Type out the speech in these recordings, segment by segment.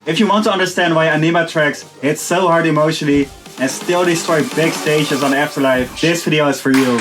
If you want to understand why Anyma tracks hit so hard emotionally and still destroy big stages on Afterlife, this video is for you.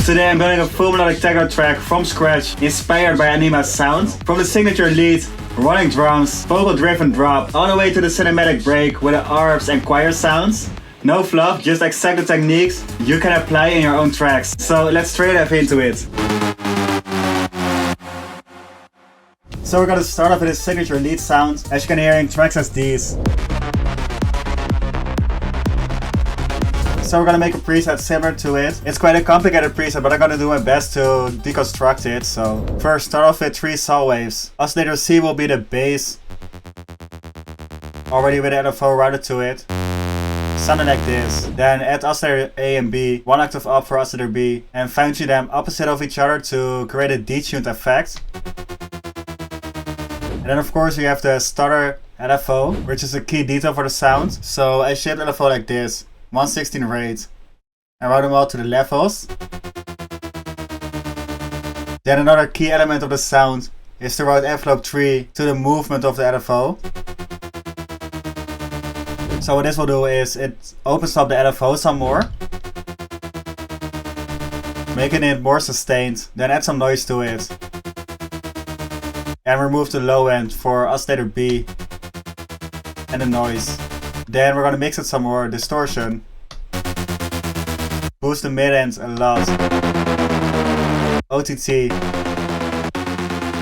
Today I'm building a full melodic techno track from scratch, inspired by Anyma's sound. From the signature lead, running drums, vocal driven drop, all the way to the cinematic break with the arps and choir sounds. No fluff, just exact the techniques you can apply in your own tracks. So let's straight dive into it. So we're gonna start off with his signature lead sound, as you can hear in tracks as these. So we're gonna make a preset similar to it. It's quite a complicated preset, but I'm gonna do my best to deconstruct it. So first, start off with 3 saw waves. Oscillator C will be the bass, already with the LFO routed to it. Something like this. Then add oscillator A and B, 1 octave up for oscillator B, and fine tune them opposite of each other to create a detuned effect. And then of course you have the stutter LFO, which is a key detail for the sound. So I shaped LFO like this. 1/16 rate, and route them all to the levels. Then another key element of the sound is to route envelope 3 to the movement of the LFO. So what this will do is it opens up the LFO some more, making it more sustained. Then add some noise to it, and remove the low end for oscillator B and the noise. Then we're gonna mix it some more, distortion. Boost the mid end a lot. OTT.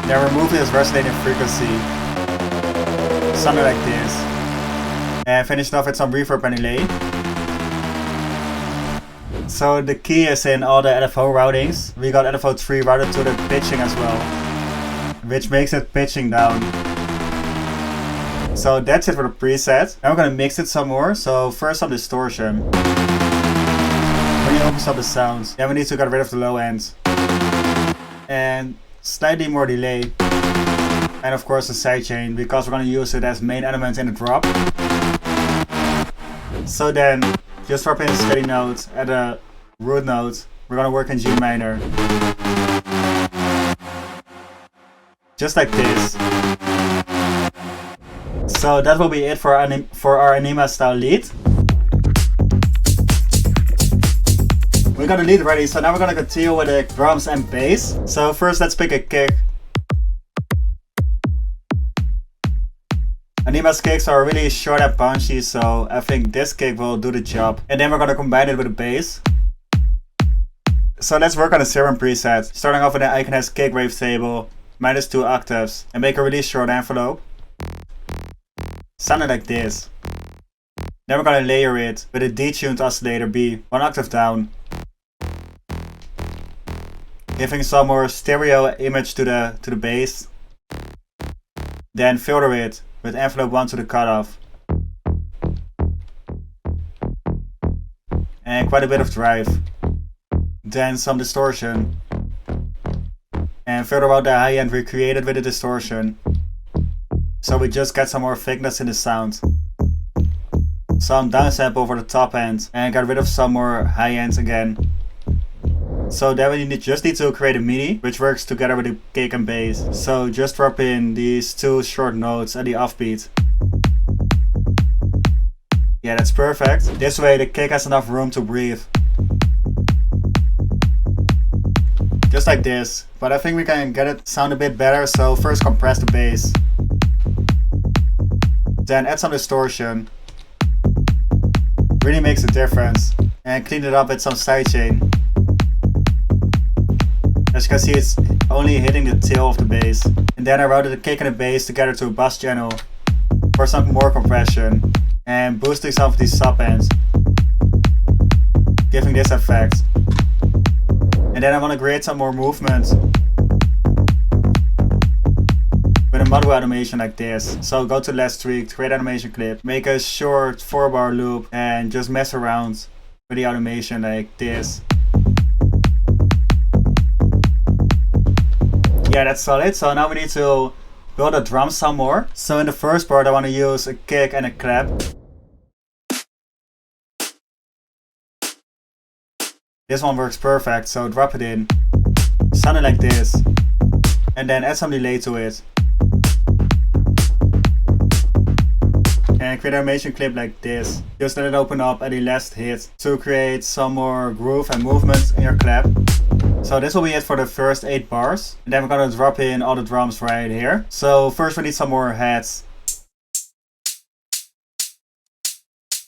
Then remove this resonating frequency. Something like this. And finish it off with some reverb and delay. So the key is in all the LFO routings. We got LFO 3 routed to the pitching as well, which makes it pitching down. So that's it for the preset. Now we're gonna mix it some more. So first some distortion. When you open up the sounds, then we need to get rid of the low end. And slightly more delay. And of course the sidechain, because we're gonna use it as main element in the drop. So then, just drop in a steady note at a root note. We're gonna work in G minor. Just like this. So that will be it for our Anyma style lead. We got the lead ready, so now we're gonna continue with the drums and bass. So first let's pick a kick. Anyma's kicks are really short and punchy, so I think this kick will do the job. And then we're gonna combine it with the bass. So let's work on the Serum preset. Starting off with an Iconess kick wave table, -2 octaves, and make a really short envelope. Something like this. Then we're gonna layer it with a detuned oscillator B, 1 octave down, giving some more stereo image to the bass. Then filter it with envelope 1 to the cutoff, and quite a bit of drive. Then some distortion, and filter out the high end we created with the distortion. So we just get some more thickness in the sound. Some downsample over the top end, and get rid of some more high ends again. So then we just need to create a MIDI, which works together with the kick and bass. So just drop in these 2 short notes at the offbeat. Yeah, that's perfect. This way the kick has enough room to breathe. Just like this. But I think we can get it sound a bit better, so first compress the bass. Then add some distortion. Really makes a difference. And clean it up with some sidechain. As you can see, it's only hitting the tail of the bass. And then I routed the kick and the bass together to a bus channel for some more compression. And boosting some of these sub ends, giving this effect. And then I want to create some more movement with a model automation like this. So go to last tweak, create animation clip, make a short 4-bar loop, and just mess around with the automation like this. Yeah, that's solid. So now we need to build the drums some more. So in the first part I want to use a kick and a clap. This one works perfect, so drop it in. Something like this. And then add some delay to it. create an animation clip like this. Just let it open up at the last hit to create some more groove and movement in your clap. So this will be it for the first 8 bars. And then we're gonna drop in all the drums right here. So first we need some more heads.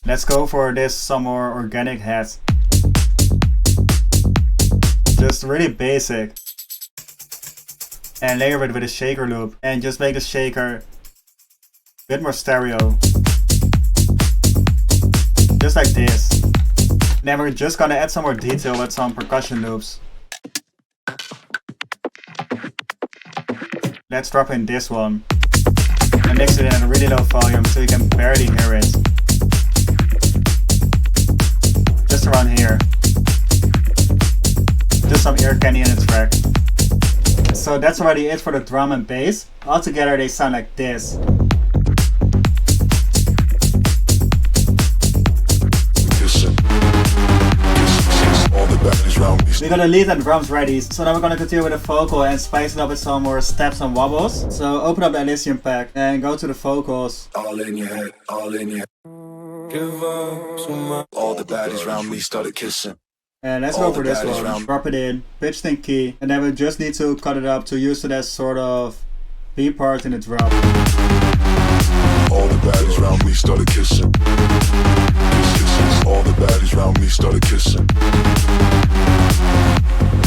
Let's go for this, some more organic heads. Just really basic. And layer it with a shaker loop. And just make the shaker a bit more stereo. Just like this. Then we're just gonna add some more detail with some percussion loops. Let's drop in this one. And mix it in a really low volume so you can barely hear it. Just around here. Just some ear candy in the track. So that's already it for the drum and bass. Altogether they sound like this. We got the lead and drums ready, so now we're gonna continue with the vocal and spice it up with some more steps and wobbles. So open up the Elysium pack and go to the vocals. All in your head, all in your give up so much. All the baddies round me started kissing. And let's go for this one. Drop it in, pitched in key, and then we just need to cut it up to use it as sort of B part in the drop. All the baddies round me started kissing. All the baddies round me started kissing.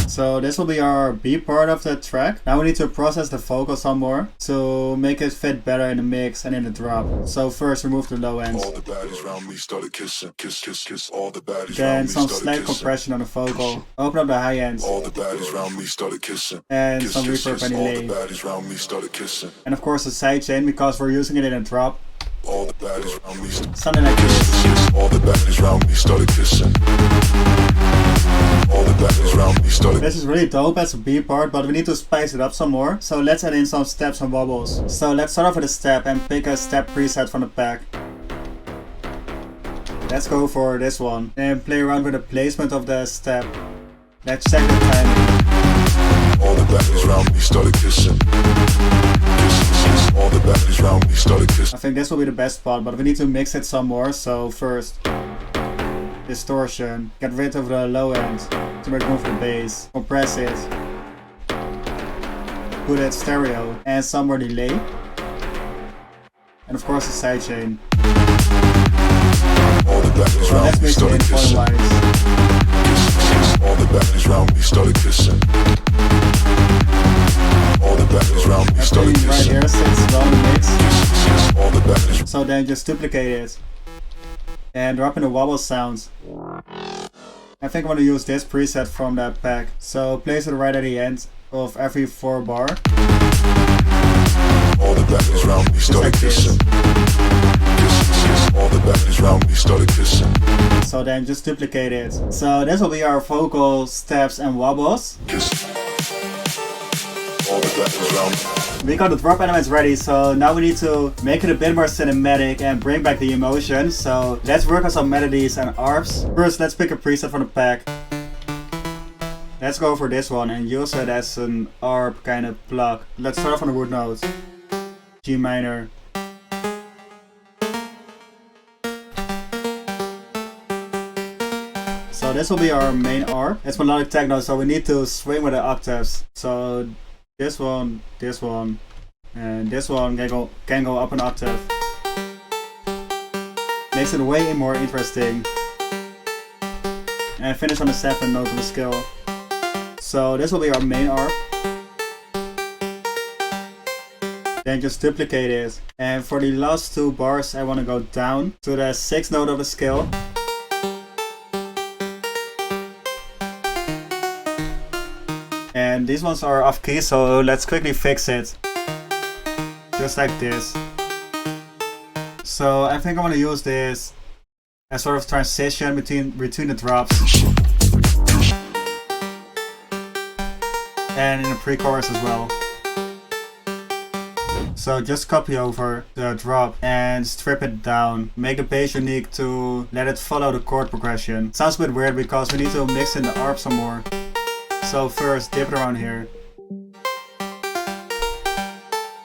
So this will be our B part of the track. Now we need to process the vocal some more to make it fit better in the mix and in the drop. So first remove the low ends. All the baddies round me started kissing. Kiss, kiss, kiss. All the baddies then round me some started slight kissing. compression on the vocal. Open up the high ends. All the baddies round me started kissing. And Kiss, some kiss, reverb kiss. and All delay. the baddies round me started kissing. And of course a sidechain because we're using it in a drop. All the baddies round me Something like this. kiss. All the baddies round me started kissing. All the baddies round me started. This is really dope as a B part, but we need to spice it up some more. So let's add in some steps and wobbles. So let's start off with a step and pick a step preset from the pack. Let's go for this one and play around with the placement of the step. Let's check the timing. All the baddies round me started kissing. Kiss, kiss, kiss. All the baddies round me started kissing. I think this will be the best part, but we need to mix it some more. So first, distortion. Get rid of the low end to make room for the bass. Compress it. Put it stereo and some more delay. And of course a sidechain. All the baddies So round let's me mix it in started kissing. point-wise. All the baddies round me started kissing. All the baddies round me started Everything right kissing. here sits well in the mix. All the baddies. So then just duplicate it. And drop in the wobble sounds. I think I'm gonna use this preset from that pack. So place it right at the end of every 4 bar. All the baddies round me Just started like this. kissing. Kiss, kiss, kiss. All the baddies round me started kissing. So then just duplicate it. So this will be our vocal steps and wobbles. Kiss. All the baddies round me. We got the drop elements ready, so now we need to make it a bit more cinematic and bring back the emotion. So let's work on some melodies and arps. First, let's pick a preset from the pack. Let's go for this one and use it as an arp kind of pluck. Let's start off on the root note. G minor. So this will be our main arp. It's melodic techno, so we need to swing with the octaves. So this one, and this one can go up an octave. Makes it way more interesting. And finish on the 7th note of the scale. So this will be our main arp. Then just duplicate it. And for the last 2 bars I want to go down to the 6th note of the scale. And these ones are off key, so let's quickly fix it. Just like this. So I think I'm gonna use this as sort of transition between the drops. And in the pre-chorus as well. So just copy over the drop and strip it down. Make the bass unique to let it follow the chord progression. Sounds a bit weird because we need to mix in the arp some more. So first, dip it around here.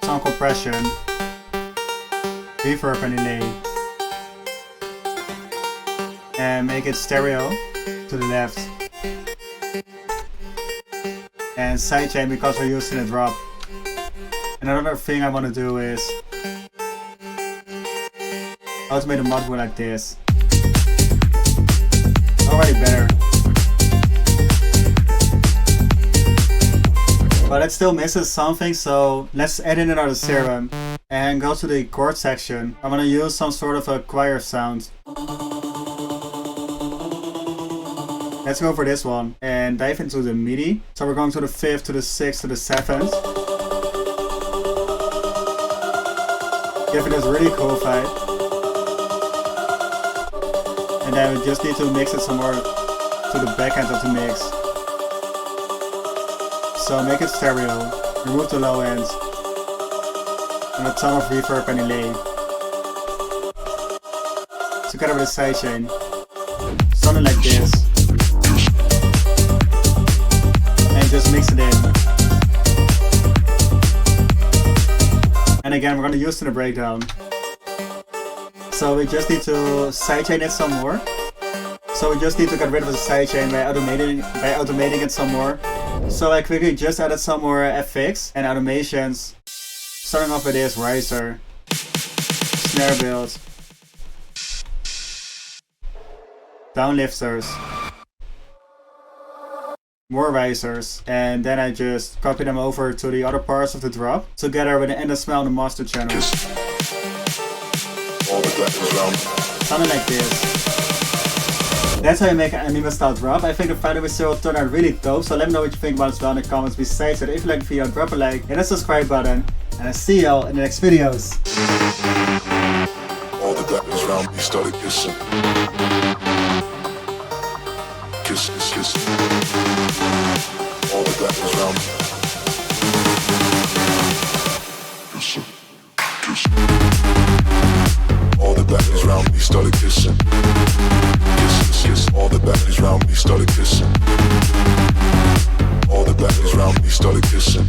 Some compression. Reverb and delay. and make it stereo to the left. And sidechain because we're using a drop. And another thing I want to do is automate the mod like this. Already better. But it still misses something, so let's add in another Serum and go to the chord section. I'm gonna use some sort of a choir sound. Let's go for this one and dive into the MIDI. So we're going to the 5th, to the 6th, to the 7th. Give it this really cool vibe. And then we just need to mix it some more to the back end of the mix. So make it stereo, remove the low end, and a ton of reverb and delay. Together with a sidechain, something like this. And just mix it in. And again, we're going to use it in the breakdown. So we just need to sidechain it some more. So we just need to get rid of the sidechain by automating it some more. So I quickly just added some more FX and automations. Starting off with this riser, snare build, downlifters, more risers, and then I just copy them over to the other parts of the drop together with the end of smell and the master channel. Something like this. That's how you make an Anyma style drop. I think the final result turned out really dope, so let me know what you think about it as well in the comments. Besides that, if you like the video, drop a like, hit the subscribe button, and I'll see y'all in the next videos. All the blackness around me started kissing. Kiss, kiss, kiss. All the blackness around me. Kissing, kissing. All the blackness around me started kissing. Kiss, kiss, kiss. All the baddies round me started kissing. All the baddies round me started kissing.